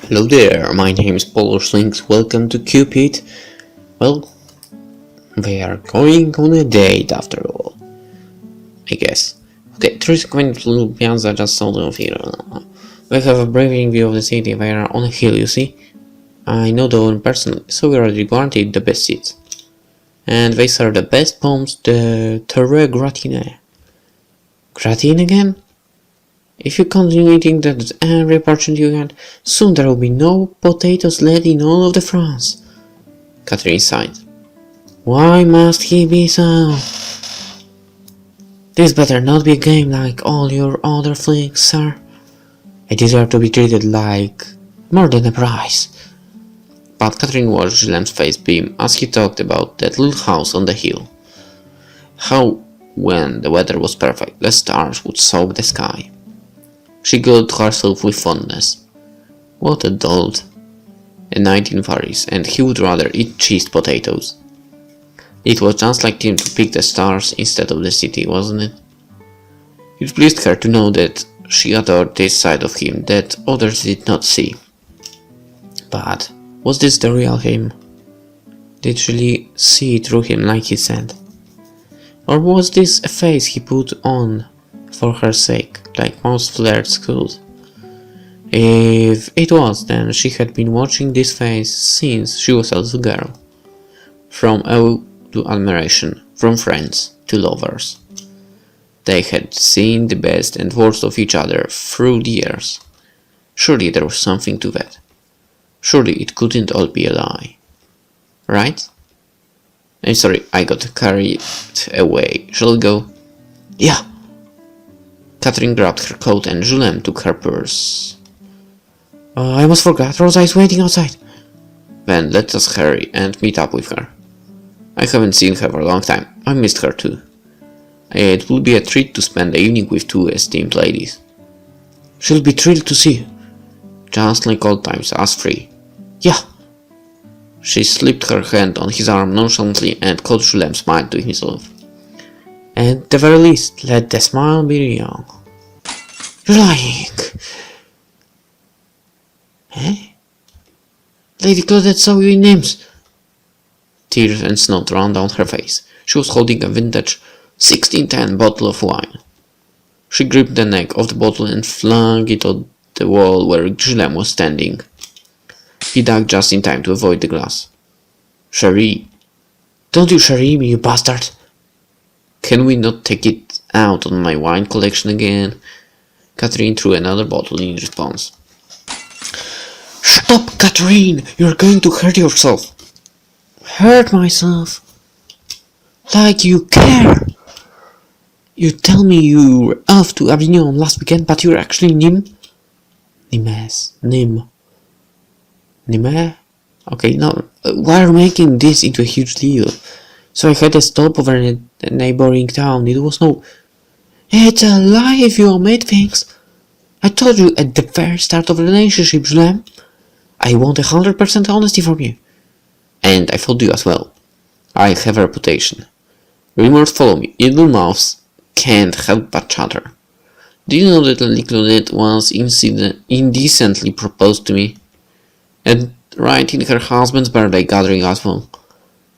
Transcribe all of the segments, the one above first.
Hello there, my name is PolishLynx, welcome to Cupid. Well, we are going on a date after all, I guess. Okay, there is a quaint little piazza just south of here. We have a breathing view of the city. We are on a hill, you see. I know the owner personally, so we are already guaranteed the best seats. And they serve the best pommes de terre gratine. Gratine again? If you continue eating that at every opportunity you get, soon there will be no potatoes left in all of the France. Catherine sighed. Why must he be so? This better not be a game like all your other flicks, sir. I deserve to be treated like more than a prize. But Catherine watched Gilem's face beam as he talked about that little house on the hill. How, when the weather was perfect, the stars would soak the sky. She giggled to herself with fondness. What a dolt. A 1940s, and he would rather eat cheesed potatoes. It was just like him to pick the stars instead of the city, wasn't it? It pleased her to know that she adored this side of him that others did not see. But was this the real him? Did she really see through him like he said? Or was this a face he put on for her sake, like most flirts could? If it was, then she had been watching this face since she was a little girl. From awe to admiration, from friends to lovers. They had seen the best and worst of each other through the years. Surely there was something to that. Surely it couldn't all be a lie. Right? I'm sorry, I got carried away. Shall we go? Yeah! Catherine grabbed her coat and Julien took her purse. I almost forgot, Rosa is waiting outside. Then let us hurry and meet up with her. I haven't seen her for a long time. I missed her too. It will be a treat to spend the evening with two esteemed ladies. She'll be thrilled to see you. Just like old times, us free. Yeah. She slipped her hand on his arm nonchalantly and caught Julien's smile to himself. At the very least, let the smile be real. You're lying. Eh? Lady Claudette saw you in Nims. Tears and snot ran down her face. She was holding a vintage 1610 bottle of wine. She gripped the neck of the bottle and flung it on the wall where Julien was standing. He ducked just in time to avoid the glass. Cherie. Don't you cherie me, you bastard! Can we not take it out on my wine collection again? Catherine threw another bottle in response. Stop, Catherine! You're going to hurt yourself. Hurt myself? Like you care! You tell me you were off to Avignon last weekend, but you're actually in Nîmes. Nîmes? Okay, no, why are you making this into a huge deal? So I had a stopover in a neighboring town. It was no... It's a lie if you omit things. I told you at the very start of the relationship, Julien. I want 100% honesty from you. And I told you as well. I have a reputation. Rumors follow me. Evil mouths can't help but chatter. Do you know that Lady Claudette once indecently proposed to me? And right in her husband's birthday gathering as well.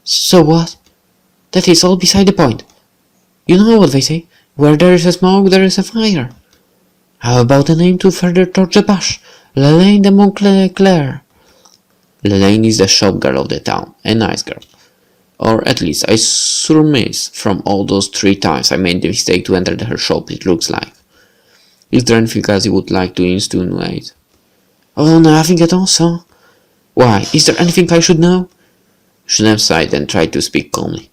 So what? That is all beside the point. You know what they say, where there is a smoke, there is a fire. How about a name to further torch the bush? Lelaine de Montclair. Lelaine is the shop girl of the town, a nice girl. Or at least I surmise from all those 3 times I made the mistake to enter her shop, it looks like. Is there anything else you would like to insinuate? Oh, nothing at all, so. Why, is there anything I should know? Julien sighed and tried to speak calmly.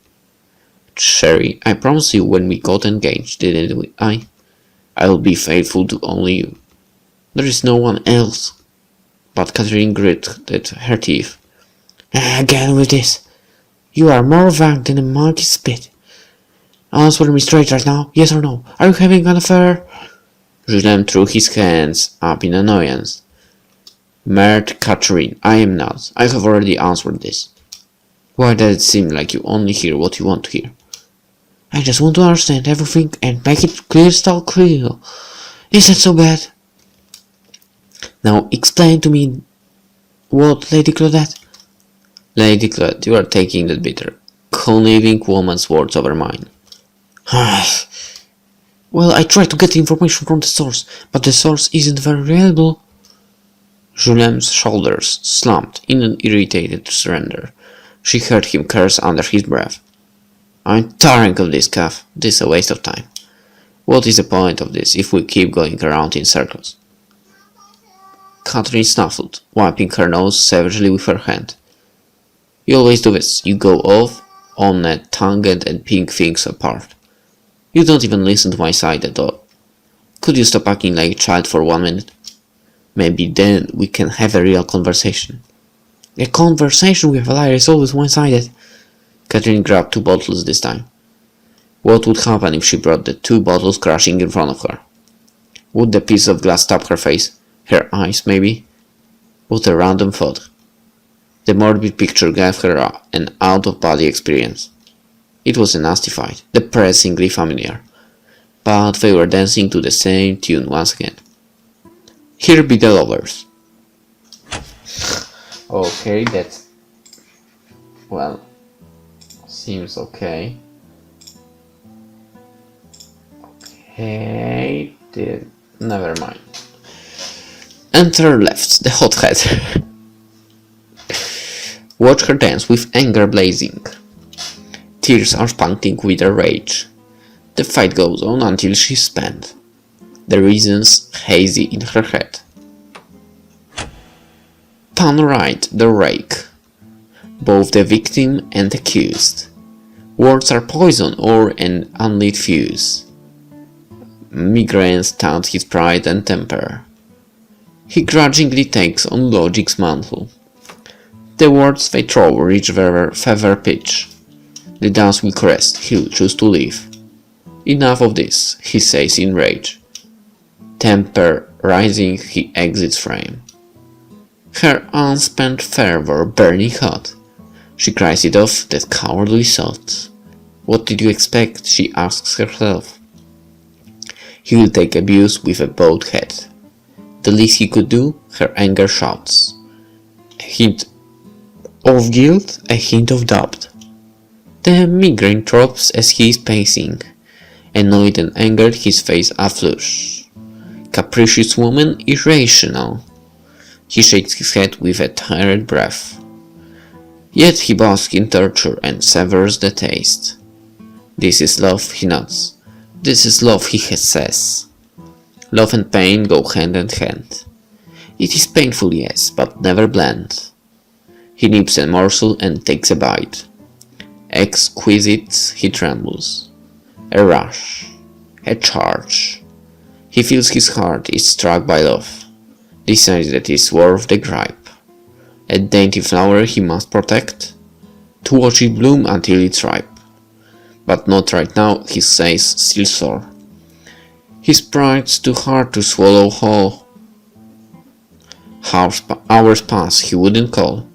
Cherie, I promised you when we got engaged, didn't I? I will be faithful to only you. There is no one else. But Catherine gritted her teeth. Again with this. You are more vague than a monkey's spit. Answer me straight right now, yes or no. Are you having an affair? Julien threw his hands up in annoyance. Merde, Catherine, I am not. I have already answered this. Why does it seem like you only hear what you want to hear? I just want to understand everything and make it crystal clear. Is that so bad? Now explain to me What, Lady Claudette? Lady Claudette, you are taking that bitter, conniving woman's words over mine. Well, I tried to get the information from the source, but the source isn't very reliable. Julem's shoulders slumped in an irritated surrender. She heard him curse under his breath. I'm tiring of this, Kath. This is a waste of time. What is the point of this if we keep going around in circles? Catherine snuffled, wiping her nose savagely with her hand. You always do this. You go off on a tangent and pick things apart. You don't even listen to my side at all. Could you stop acting like a child for 1 minute? Maybe then we can have a real conversation. A conversation with a liar is always one-sided. Catherine grabbed 2 bottles this time. What would happen if she brought the 2 bottles crashing in front of her? Would the piece of glass tap her face? Her eyes, maybe? What a random thought. The morbid picture gave her an out-of-body experience. It was a nasty fight, depressingly familiar. But they were dancing to the same tune once again. Here be the lovers. Okay, that's... well... seems okay. Okay, never mind. Enter left, the hothead. Watch her dance with anger blazing. Tears are spunking with her rage. The fight goes on until she's spent. The reasons hazy in her head. Pan right, the rake. Both the victim and accused. Words are poison or an unlit fuse. Migraine stuns his pride and temper. He grudgingly takes on logic's mantle. The words they throw reach their feather pitch. The dance will crest, he'll choose to leave. Enough of this, he says in rage. Temper rising, he exits frame. Her unspent fervor burning hot. She cries it off, that cowardly thought. What did you expect? She asks herself. He will take abuse with a bowed head. The least he could do, her anger shouts. A hint of guilt, a hint of doubt. The migraine drops as he is pacing. Annoyed and angered, his face aflush. Capricious woman, irrational. He shakes his head with a tired breath. Yet he basks in torture and severs the taste. This is love, he nods. This is love, he says. Love and pain go hand in hand. It is painful, yes, but never bland. He nips a morsel and takes a bite. Exquisite, he trembles. A rush. A charge. He feels his heart is struck by love. Decides that it is worth the gripe. A dainty flower he must protect, to watch it bloom until it's ripe. But not right now, he says, still sore. His pride's too hard to swallow whole. Hours pass, he wouldn't call.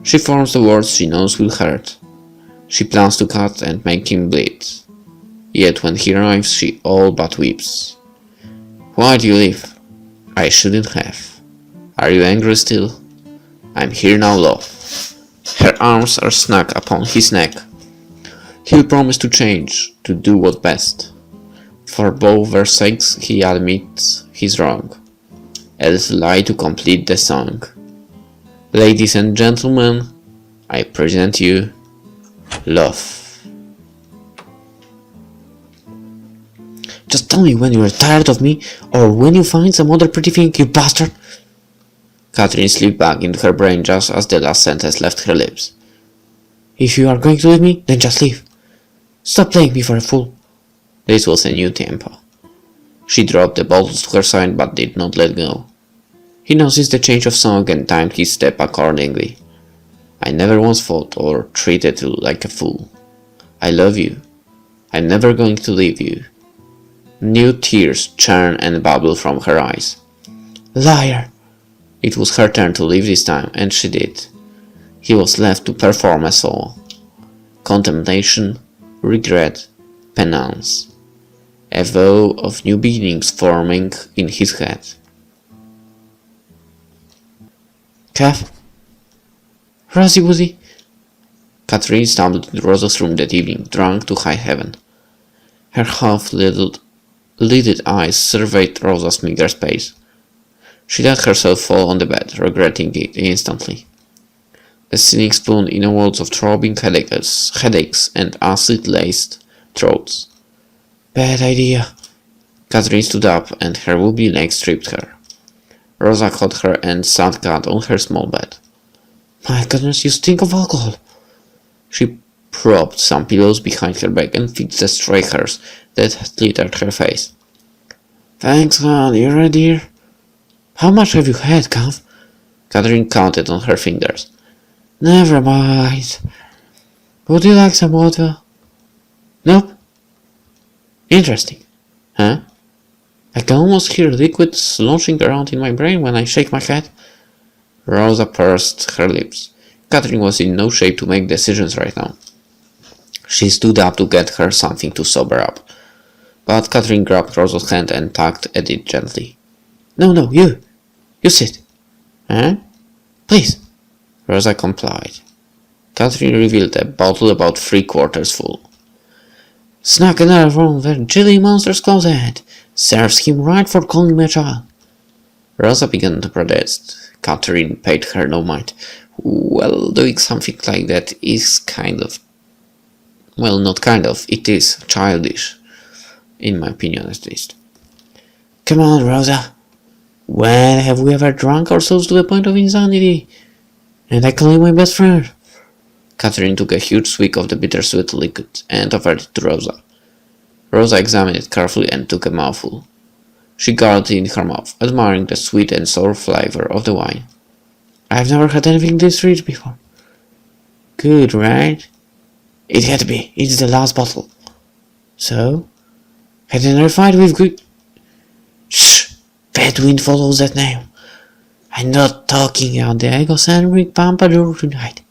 She forms the words she knows will hurt. She plans to cut and make him bleed. Yet when he arrives, she all but weeps. Why do you leave? I shouldn't have. Are you angry still? I'm here now, love. Her arms are snug upon his neck. He'll promise to change, to do what's best. For both their sakes he admits he's wrong. A little lie to complete the song. Ladies and gentlemen, I present you love. Just tell me when you're tired of me, or when you find some other pretty thing, you bastard! Catherine slipped back into her brain just as the last sentence left her lips. If you are going to leave me, then just leave. Stop playing me for a fool. This was a new tempo. She dropped the bottles to her side but did not let go. He noticed the change of song and timed his step accordingly. I never once thought or treated you like a fool. I love you. I'm never going to leave you. New tears churn and bubble from her eyes. Liar! It was her turn to leave this time, and she did. He was left to perform a soul. Contemplation, regret, penance. A vow of new beginnings forming in his head. Kath, Rosie Woozy! Catherine stumbled into Rosa's room that evening, drunk to high heaven. Her half-lidded eyes surveyed Rosa's meager space. She let herself fall on the bed, regretting it instantly. A cynic spoon in a world of throbbing headaches and acid-laced throats. Bad idea. Catherine stood up, and her wobbly legs tripped her. Rosa caught her and sat guard on her small bed. My goodness, you stink of alcohol! She propped some pillows behind her back and fixed the stray hairs that littered her face. Thanks God, you're a dear. How much have you had, Gav? Catherine counted on her fingers. Never mind. Would you like some water? Nope. Interesting. Huh? I can almost hear liquid sloshing around in my brain when I shake my head. Rosa pursed her lips. Catherine was in no shape to make decisions right now. She stood up to get her something to sober up. But Catherine grabbed Rosa's hand and tugged at it gently. No, you. You sit. Huh? Please. Rosa complied. Catherine revealed a bottle about 3/4 full. Snuck another from the Jilly Monster's closet. Serves him right for calling me a child. Rosa began to protest. Catherine paid her no mind. Well, doing something like that is kind of... Well, not kind of. It is childish. In my opinion, at least. Come on, Rosa. When have we ever drunk ourselves to the point of insanity? And I call you my best friend. Catherine took a huge swig of the bittersweet liquid and offered it to Rosa. Rosa examined it carefully and took a mouthful. She guarded it in her mouth, admiring the sweet and sour flavor of the wine. I've never had anything this rich before. Good, right? It had to be. It's the last bottle. So? Had another fight with good... Shh! Bedouin follows that name. I'm not talking about the egocentric pompadour tonight.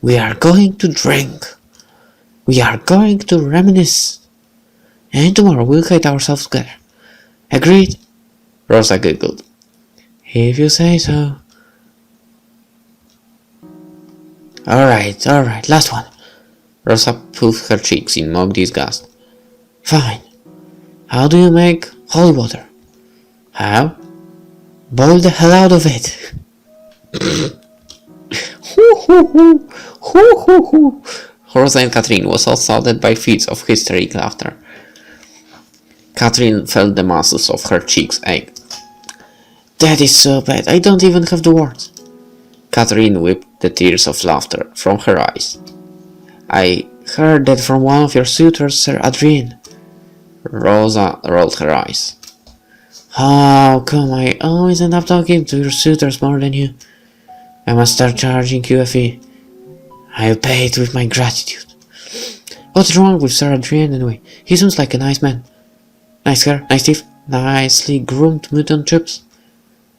We are going to drink. We are going to reminisce. And tomorrow we'll hate ourselves together. Agreed? Rosa giggled. If you say so. Alright, last one. Rosa puffed her cheeks in mock disgust. Fine. How do you make holy water? How? Boil the hell out of it. Rosa and Catherine was assaulted by fits of hysteric laughter. Catherine felt the muscles of her cheeks ache. That is so bad, I don't even have the words. Catherine wiped the tears of laughter from her eyes. I heard that from one of your suitors, Sir Adrien. Rosa rolled her eyes. How come I always end up talking to your suitors more than you? I must start charging you a fee. I'll pay it with my gratitude. What's wrong with Sir Adrien anyway? He seems like a nice man. Nice hair, nice teeth, nicely groomed mutton chops.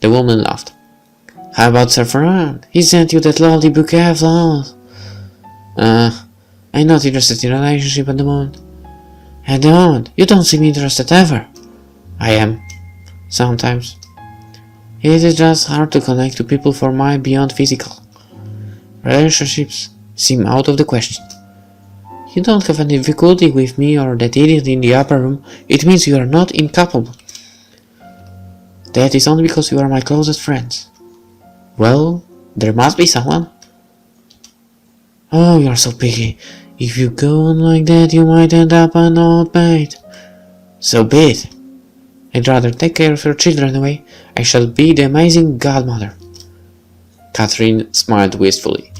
The woman laughed. How about Sir Fervent? He sent you that lovely bouquet of flowers. I'm not interested in a relationship at the moment. At the moment? You don't seem interested ever. I am. Sometimes. It is just hard to connect to people for miles beyond physical. Relationships seem out of the question. You don't have any difficulty with me or that idiot in the upper room. It means you are not incapable. That is only because you are my closest friends. Well, there must be someone. Oh, you are so picky. If you go on like that, you might end up an old maid. So be it. I'd rather take care of your children away. I shall be the amazing godmother. Catherine smiled wistfully.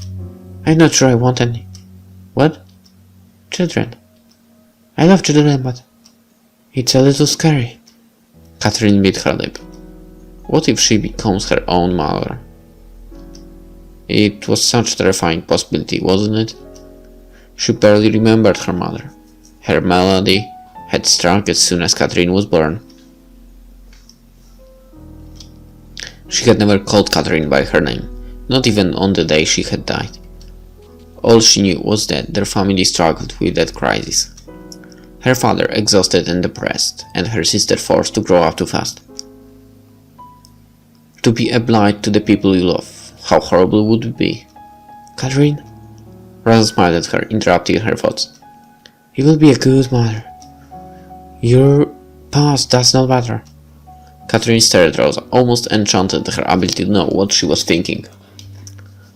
I'm not sure I want any. What? Children. I love children, but it's a little scary. Catherine bit her lip. What if she becomes her own mother? It was such a terrifying possibility, wasn't it? She barely remembered her mother. Her malady had struck as soon as Catherine was born. She had never called Catherine by her name, not even on the day she had died. All she knew was that their family struggled with that crisis. Her father exhausted and depressed, and her sister forced to grow up too fast. To be a blight to the people you love, how horrible would it be? Catherine? Rosa smiled at her, interrupting her thoughts. You will be a good mother. Your past does not matter. Catherine stared at Rosa, almost enchanted at her ability to know what she was thinking.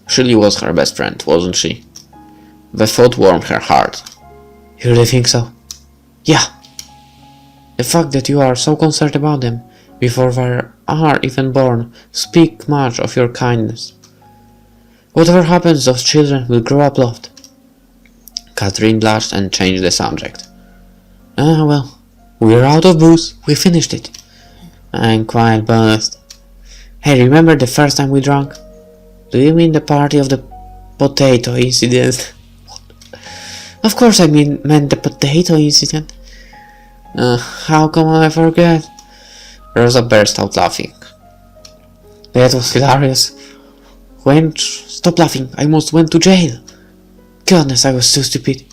Shirley was her best friend, wasn't she? The thought warmed her heart. You really think so? Yeah. The fact that you are so concerned about them, before they are even born, speaks much of your kindness. Whatever happens, those children will grow up loved. Catherine blushed and changed the subject. Well, we're out of booze. We finished it. I'm quite buzzed. Hey, remember the first time we drank? Do you mean the party of the potato incident? Of course I meant the potato incident. How come I forget? Rosa burst out laughing. That was hilarious. Stop laughing, I almost went to jail. Goodness, I was so stupid.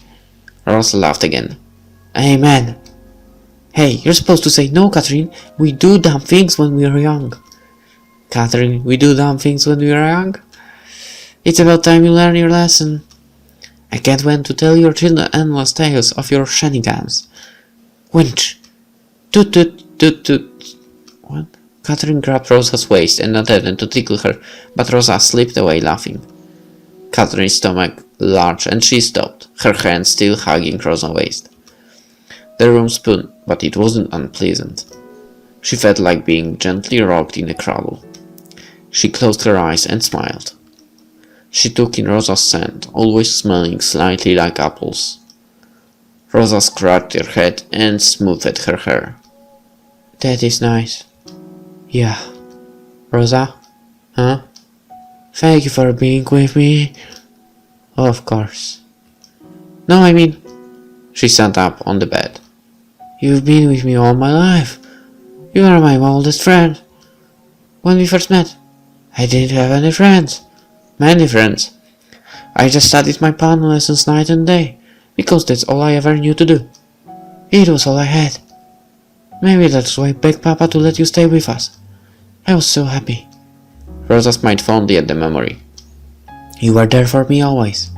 Rosa laughed again. Amen. Hey, you're supposed to say no, Catherine. We do dumb things when we are young. Catherine, we do dumb things when we are young? It's about time you learn your lesson. I can't wait to tell your children endless tales of your shenanigans. Winch. Toot toot toot toot. What? Catherine grabbed Rosa's waist and attempted to tickle her, but Rosa slipped away laughing. Catherine's stomach large and she stopped, her hand still hugging Rosa's waist. The room spun, but it wasn't unpleasant. She felt like being gently rocked in a cradle. She closed her eyes and smiled. She took in Rosa's scent, always smelling slightly like apples. Rosa scratched her head and smoothed her hair. That is nice. Yeah. Rosa? Huh? Thank you for being with me. Of course. No, I mean... She sat up on the bed. You've been with me all my life. You are my oldest friend. When we first met, I didn't have any friends. Many friends. I just studied my piano lessons night and day, because that's all I ever knew to do. It was all I had. Maybe that's why I begged Papa to let you stay with us. I was so happy. Rosa smiled fondly at the memory. You were there for me always.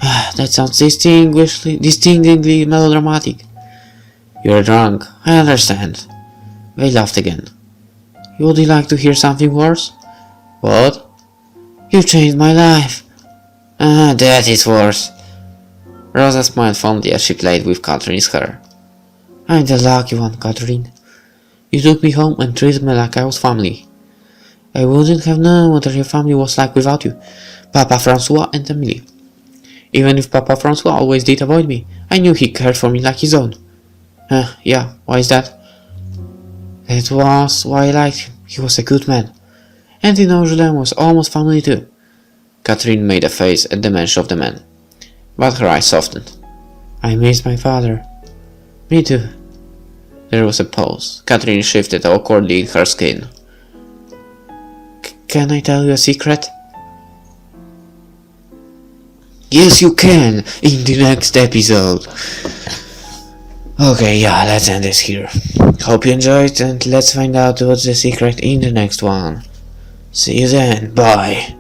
That sounds distinctly melodramatic. You're drunk, I understand. They laughed again. Would you like to hear something worse? What? You changed my life. That is worse. Rosa smiled fondly as she played with Catherine's hair. I'm the lucky one, Catherine. You took me home and treated me like I was family. I wouldn't have known what your family was like without you, Papa Francois and Emily. Even if Papa Francois always did avoid me, I knew he cared for me like his own. Yeah, why is that? That was why I liked him. He was a good man. And in Angoulême was almost family too. Catherine made a face at the mention of the man, but her eyes softened. I miss my father. Me too. There was a pause. Catherine shifted awkwardly in her skin. Can I tell you a secret? Yes, you can, in the next episode. Okay, yeah, let's end this here. Hope you enjoyed, and let's find out what's the secret in the next one. See you then, bye.